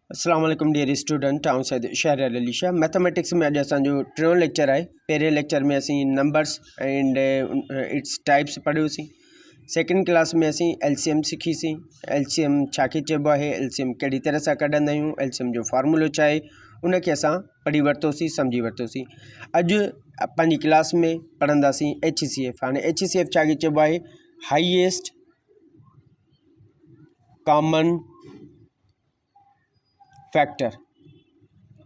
अस्सलाम वालेकुम dear student. आऊं सैद शहर अली शाह। मैथमेटिक्स में अॼु असांजो टियों लेक्चर आहे। पहिरें लेक्चर में असीं नंबर्स एंड इट्स टाइप्स पढ़ियोसीं। सेकंड क्लास में असीं एलसीएम सिखीसीं। एलसीएम छाखे चइबो आहे, एलसीएम कहिड़ी तरह सां कढंदा आहियूं, एलसीएम जो फॉर्मूलो छा आहे, उनखे असां पढ़ी वरितोसीं, सम्झी वरितोसीं। अॼु पंहिंजी क्लास में पढ़ंदासीं HCF। हाणे HCF छाखे चइबो आहे, हाईएस्ट कॉमन फैक्टर।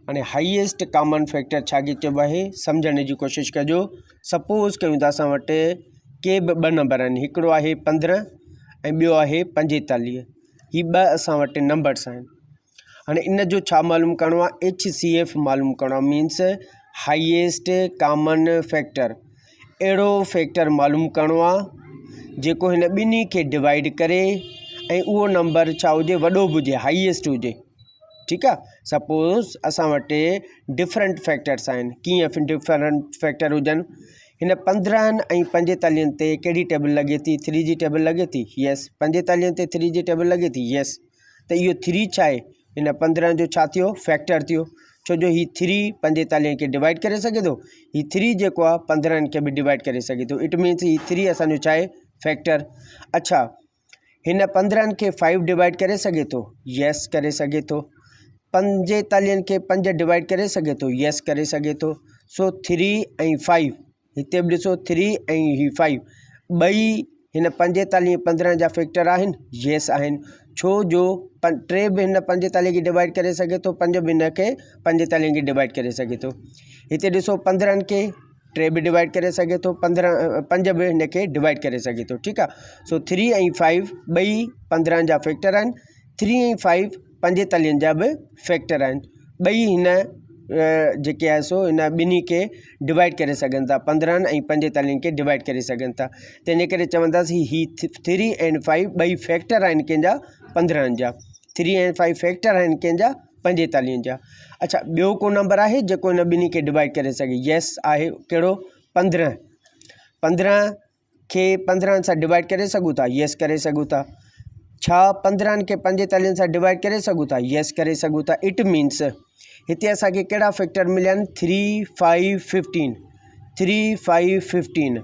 हाँ, हाईएस्ट कॉमन फैक्टर छाखे चइबो आहे, सम्झण जी कोशिश कजो। सपोज़ कयूं था असां वटि के बि ॿ नंबर आहिनि, हिकिड़ो आहे 15 ऐं ॿियो आहे 45। ही ॿ असां वटि नंबर्स आहिनि। हाणे इन जो छा मालूम करिणो आहे, HCF मालूम करिणो आहे, मीन्स हाईएस्ट कॉमन फैक्टर। अहिड़ो फैक्टर मालूम करिणो आहे जेको हिन ॿिन्ही खे डिवाइड करे ऐं उहो नंबर छा हुजे, वॾो बि हुजे, हाईएस्ट हुजे। ठीक है। सपोज़ असां वटि डिफरेंट फैक्टर्स आहिनि। कीअं डिफरेंट फैक्टर हुजनि, हिन 15 ऐं 45 ते कहिड़ी टेबल लॻे थी, 3 जी टेबल लॻे थी, यस। 45 ते 3 जी टेबल लॻे थी, यस। त इहो 3 छा आहे, हिन 15 जो छा थियो, फैक्टर थियो। छो जो ही 3 45 खे डिवाइड करे सघे थो, ही 3 जेको आहे 15 खे बि डिवाइड करे सघे थो। इट मीन्स ही 3 असांजो छा आहे, फैक्टर। अच्छा, हिन 15 खे 5 डिवाइड करे सघे थो, यस करे सघे थो। 45 खे 5 डिवाइड करे सघे थो, यस करे सघे थो। सो 3 ऐं 5, हिते बि ॾिसो 3 ऐं ही 5 ॿई हिन 45 15 जा फैक्टर आहिनि, यस आहिनि। छो जो 3 बि हिन 45 खे डिवाइड करे सघे थो, 5 बि हिन खे 45 खे डिवाइड करे सघे थो। हिते ॾिसो 15 खे 3 बि डिवाइड करे सघे थो, 5 बि हिन खे डिवाइड करे सघे थो। ठीकु आहे। सो 3 ऐं 5 ॿई 15 जा फैक्टर आहिनि। 3 ऐं 5 45 जा बि फैक्टर आहिनि। ॿई हिन जेके आहे सो हिन ॿिन्ही खे डिवाइड करे सघनि था, 15 ऐं 45 खे डिवाइड करे सघनि था। त इन करे चवंदासीं ही 3 ऐं 5 ॿई फैक्टर आहिनि कंहिंजा, 15 जा। 3 ऐं 5 फैक्टर आहिनि कंहिंजा, 45 जा। अच्छा, ॿियो को नंबर आहे जेको हिन ॿिन्ही खे डिवाइड करे सघे, यस आहे। कहिड़ो, 15। 15 खे 15 सां डिवाइड करे सघूं था, यस करे सघूं था। छा 15 खे 45 सां डिवाइड करे सघूं था, यस करे सघूं था। इट मीन्स हिते असांखे कहिड़ा फैक्टर मिलिया आहिनि, 3 5 15, 3 5 15।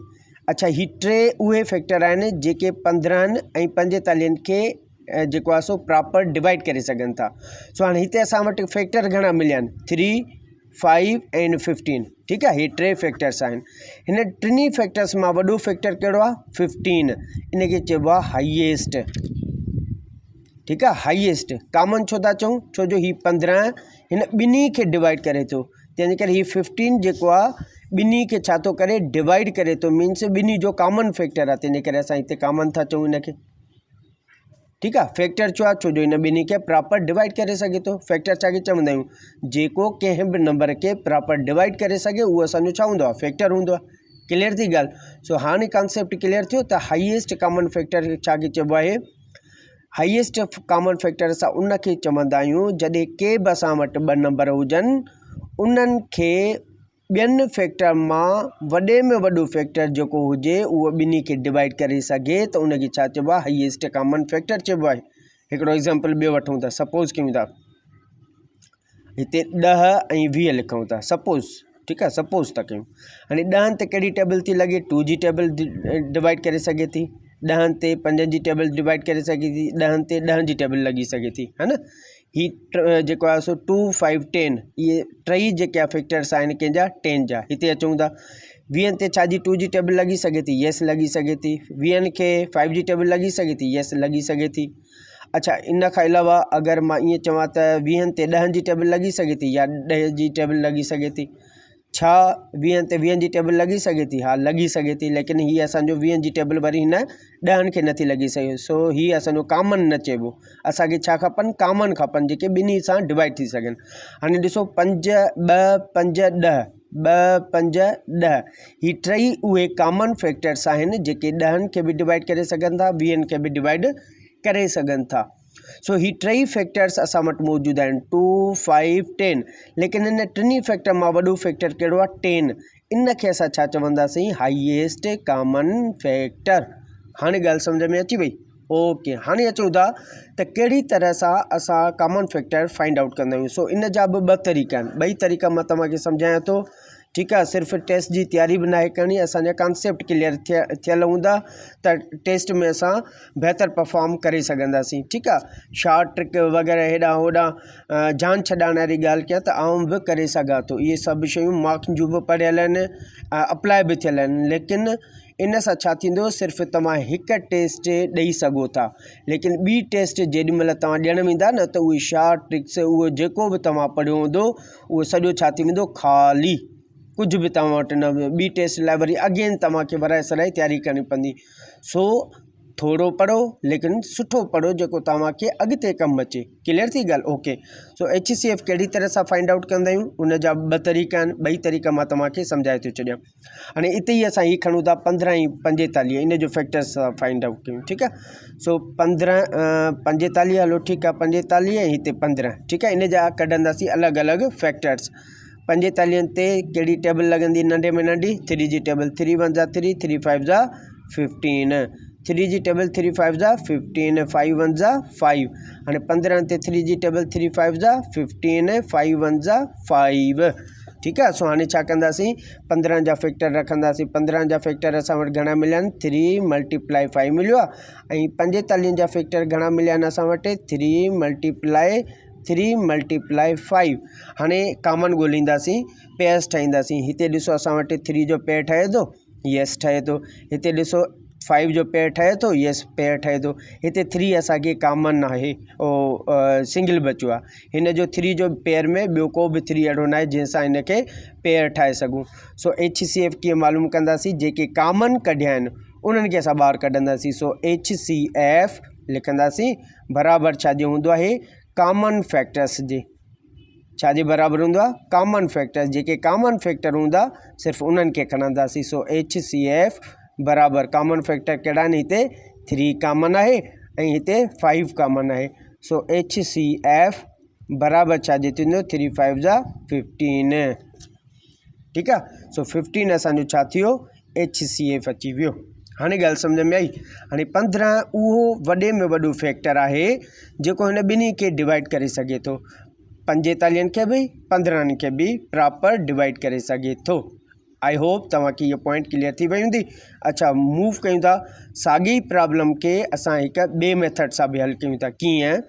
अच्छा, ही 3 उहे फैक्टर आहिनि जेके 15 ऐं 45 खे जेको आहे सो प्रॉपर डिवाइड करे सघनि था। सो हाणे हिते असां वटि फैक्टर घणा मिलिया आहिनि, 3 5 एंड 15। ठीकु आहे। हे 3 फैक्टर्स आहिनि। हिन टिनी फैक्टर्स मां वॾो फैक्टर कहिड़ो आहे, 15। इनखे चइबो आहे हाईएस्ट। ठीकु आहे। हाईएस्ट कॉमन छो था चऊं, छो जो ही 15 हिन ॿिन्ही खे डिवाइड करे थो, तंहिंजे करे ही 15 जेको आहे ॿिन्ही खे छा थो करे, डिवाइड करे थो। मीन्स ॿिन्ही जो कॉमन फैक्टर आहे, तंहिंजे करे असां हिते कॉमन था चऊं हिनखे। ठीकु आहे। फैक्टर छो आहे, छो जो हिन ॿिन्ही खे प्रॉपर डिवाइड करे सघे थो। फैक्टर छाखे चवंदा आहियूं, जेको कंहिं बि नंबर खे प्रॉपर डिवाइड करे सघे, उहो असांजो छा हूंदो आहे, फैक्टर हूंदो आहे। क्लियर थी ॻाल्हि। सो हाणे कॉन्सेप्ट क्लियर थियो त हाईएस्ट कॉमन फैक्टर छाखे चइबो आहे। हाईएस्ट कॉमन फैक्टर असां उनखे चवंदा आहियूं जॾहिं के बि असां वटि 2 नंबर हुजनि, उन्हनि खे ॿियनि फैक्टर मां वॾे में वॾो फैक्टर जेको हुजे उहो ॿिन्ही खे डिवाइड करे सघे, त उनखे छा चइबो आहे, हाईएस्ट कॉमन फैक्टर चइबो आहे। हिकिड़ो एग्ज़ाम्पल ॿियो वठूं था। सपोज़ कयूं था हिते 10 ऐं 20 लिखूं था, सपोज़। ठीकु आहे, सपोज़ था कयूं। हाणे 10 ते कहिड़ी टेबल थी लॻे, 2 जी टेबल डिवाइड करे सघे थी। 10 ते 5 जी टेबल डिवाइड करे सघे थी। 10 ते 10 जी टेबल लॻी सघे थी, है न। ही जेको आहे सो 2 5 10, इहे 3 जेके आहे फैक्टर्स आहिनि कंहिंजा, 10 जा। हिते अचूं था 20 ते छा जी 2 जी टेबल लॻी सघे थी, यस लॻी सघे थी। 20 खे 5 जी टेबल लॻी सघे थी, यस लॻी सघे थी। अच्छा, इन खां अलावा अगरि मां ईअं चवां त 20 ते 10 जी टेबल लॻी सघे थी, या 10 जी टेबल लॻी सघे थी। छा 20 ते 20 जी टेबल लॻी सघे थी, हा लॻी सघे थी। लेकिन हीअ असांजो 20 जी टेबल वरी हिन 10 खे नथी लॻी सघे। सो हीअ असांजो कॉमन न चइबो। असांखे छा खपनि, कॉमन खपनि, जेके ॿिन्ही सां डिवाइड थी सघनि। हाणे ॾिसो 5 2 5 10, 2 5 10, ही 3 उहे कॉमन फैक्टर्स आहिनि जेके 10 खे बि डिवाइड करे सघनि था, 20 खे बि डिवाइड करे सघनि था। सो ही 3 फैक्टर्स असां वटि मौजूदु आहिनि, 2 5 10। लेकिन हिन टिनी फैक्टर मां वॾो फैक्टर कहिड़ो आहे, 10। इन खे असां छा चवंदासीं, हाईएस्ट कॉमन फैक्टर। हाणे ॻाल्हि सम्झ में अची वई। ओके हाणे अचूं था त कहिड़ी तरह सां असां कॉमन फैक्टर फाइंड आउट कंदा आहियूं। सो इन जा बि ॿ तरीक़ा आहिनि, ॿई तरीक़ा मां तव्हांखे सम्झायां थो। ठीकु आहे, सिर्फ़ु टेस्ट जी तयारी बि नाहे करणी, असांजा कॉन्सेप्ट क्लियर थियल हूंदा त टेस्ट में असां बहितर परफॉर्म करे सघंदासीं। ठीकु आहे, शॉर्ट ट्रिक वग़ैरह हेॾां होॾां जान छॾाइण वारी ॻाल्हि कयां त आउं बि करे सघां थो। इहे सभु शयूं मार्क्स जूं बि पढ़ियल आहिनि, अप्लाई बि थियल आहिनि। लेकिन इन सां छा थींदो, सिर्फ़ु तव्हां हिकु टेस्ट ॾेई सघो था, लेकिन ॿी टेस्ट जेॾीमहिल तव्हां ॾियणु वेंदा न त उहे शॉर्ट ट्रिक्स, उहो जेको बि तव्हां पढ़ियो हूंदो उहो सॼो छा थी वेंदो, ख़ाली, कुझु बि तव्हां वटि न। ॿी टेस्ट लाइ वरी अगेन तव्हांखे वराए सराए तयारी करणी पवंदी। सो थोरो पढ़ो, लेकिन सुठो पढ़ो जेको तव्हांखे अॻिते कमु अचे। क्लियर थी ॻाल्हि? ओके। सो HCF कहिड़ी तरह सां फाइंड आउट कंदा आहियूं, उन जा ॿ तरीक़ा आहिनि, ॿई तरीक़ा मां तव्हांखे सम्झाए थो छॾियां। हाणे हिते ई असां हीअ खणूं था 15 ऐं 45, इन जो फैक्टर्स फाइंड आउट कयूं। ठीकु आहे, सो 15 45, हलो ठीकु आहे, 45 ऐं हिते 15। ठीकु आहे, इन जा कढंदासीं अलॻि अलॻि फैक्टर्स। 45 ते कहिड़ी टेबल लॻंदी, नंढे में नंढी 3 जी टेबल, 3 1 जा 3, 3 5 जा 15, 3 जी टेबल 3 5 जा 15, 5 1 जा 5। हाणे 15 ते 3 जी टेबल 3 5 जा 15, 5 1 जा 5। ठीकु आहे, सो हाणे छा कंदासीं, 15 जा फैक्टर रखंदासीं। 15 जा फैक्टर असां वटि घणा मिलिया आहिनि, 3 × 5 मिलियो आहे। ऐं 45 जा फैक्टर घणा मिलिया आहिनि असां वटि, 3 × 5। हाणे कॉमन ॻोल्हींदासीं, पेयर्स ठाहींदासीं। हिते ॾिसो असां वटि 3 जो पेयर ठहे थो, यस ठहे थो। हिते ॾिसो 5 जो पेयर ठहे थो, यस पेयर ठहे थो। हिते 3 असांखे कॉमन आहे, सिंगल बचियो आहे। हिन जो 3 जो पेयर में ॿियो को बि 3 अहिड़ो न आहे जंहिंसां हिनखे पेयर ठाहे सघूं। सो HCF कीअं मालूम कंदासीं, जेके कॉमन कढिया आहिनि उन्हनि खे असां ॿाहिरि कढंदासीं। सो HCF लिखंदासीं बराबरि छाजे हूंदो आहे, कॉमन फैक्टर्स जे। छाजे बराबरि हूंदो आहे, कॉमन फैक्टर्स। जेके कॉमन फैक्टर हूंदा सिर्फ़ु उन्हनि खे खणंदासीं। सो HCF बराबरि कॉमन फैक्टर कहिड़ा आहिनि, हिते 3 कॉमन आहे ऐं हिते 5 कॉमन आहे। सो HCF बराबरि छाजे थींदो, 3 5 जा 15। ठीकु आहे, सो 15 असांजो छा थियो, HCF अची वियो। हाणे ॻाल्हि सम्झ में आई। हाणे 15 उहो वॾे में वॾो फैक्टर आहे जेको हिन ॿिन्ही खे डिवाइड करे सघे थो। 45 खे बि 15 खे बि प्रॉपर डिवाइड करे सघे थो। आई होप तव्हांखे इहो पॉइंट क्लियर थी वई हूंदी। अच्छा, मूव कयूं था, साॻी प्रॉब्लम खे असां हिकु ॿिए मेथड सां बि हल कयूं था। कीअं,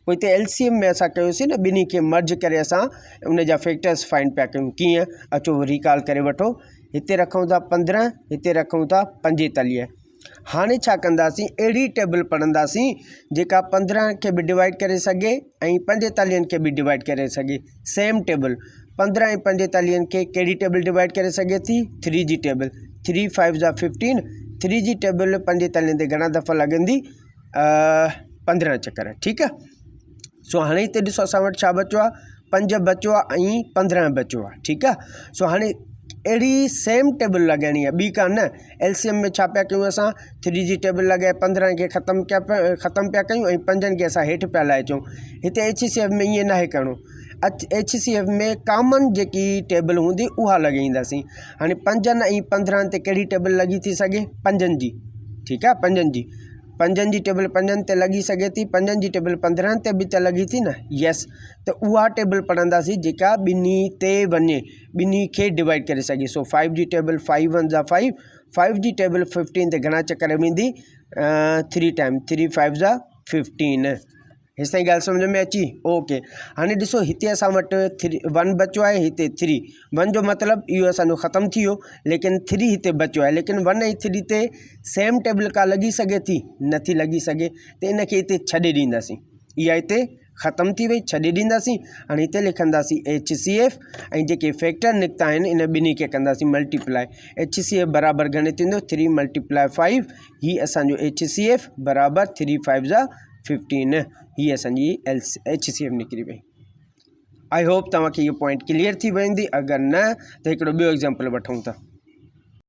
पोइ हिते LCM में असां कयोसीं न, ॿिन्ही खे मर्ज करे असां उन जा फैक्टर्स फाइंड पिया कयूं। कीअं, अचो रिकॉल करे वठो। हिते रखूं था 15, हिते रखूं था 45। हाणे छा कंदासीं, अहिड़ी टेबल पढ़ंदासीं जेका 15 खे बि डिवाइड करे सघे ऐं 45 खे बि डिवाइड करे सघे। सेम टेबल 15 ऐं 45 खे कहिड़ी टेबल डिवाइड करे सघे थी, 3 जी टेबल। 3 5 जा 15, 3 जी टेबल 45 ते घणा दफ़ा लॻंदी, 15 चकर। ठीकु आहे, सो हाणे हिते ॾिसो असां वटि छा बचियो आहे, 5 बचियो आहे ऐं 15 बचियो आहे। ठीकु आहे, सो हाणे अहिड़ी सेम टेबल लॻाइणी आहे, ॿी कान। LCM में छा पिया कयूं असां, 3 जी टेबल लॻाए 15 खे ख़तमु पिया कयूं ऐं 5 खे असां हेठि पिया लाहे अचूं। हिते HCF में ईअं नाहे करिणो। HCF में कॉमन जेकी टेबल हूंदी उहा लॻाईंदासीं। हाणे 5 ऐं 15 ते कहिड़ी टेबल लॻी थी सघे, 5 जी। ठीकु आहे, 5 जी टेबल 5 ते लॻी सघे थी, 5 जी टेबल 15 ते बि त लॻी थी न, यस। त उहा टेबल पढ़ंदासीं जेका ॿिन्ही ते वञे, ॿिन्ही खे डिवाइड करे सघे। सो 5 जी टेबल 5 1 जा 5, 5 जी टेबल 15 ते घणा चकर वेंदी, 3 टाइम, 3 5 जा 15। हेसि ताईं ॻाल्हि सम्झ में अची? ओके। हाणे ॾिसो हिते असां वटि 1 बचियो आहे, हिते 3। 1 जो मतिलबु इहो असांजो ख़तमु थी वियो, लेकिन 3 हिते बचियो आहे। लेकिन 1 ऐं 3 ते सेम टेबल का लॻी सघे थी, नथी लॻी सघे, त इनखे हिते छॾे ॾींदासीं। इहा हिते ख़तमु थी वई, छॾे ॾींदासीं। हाणे हिते लिखंदासीं HCF ऐं जेके फैक्टर निकिता आहिनि इन ॿिन्ही खे कंदासीं मल्टीप्लाई। HCF बराबरि घणे थींदो, 3 × 5। हीअ असांजो HCF बराबरि 3 5 जा 15। हीअ असांजी HCF निकिरी वई। आई होप तव्हांखे इहो पॉइंट क्लियर थी वेंदी। अगरि न त हिकिड़ो ॿियो एग्ज़ाम्पल वठूं था।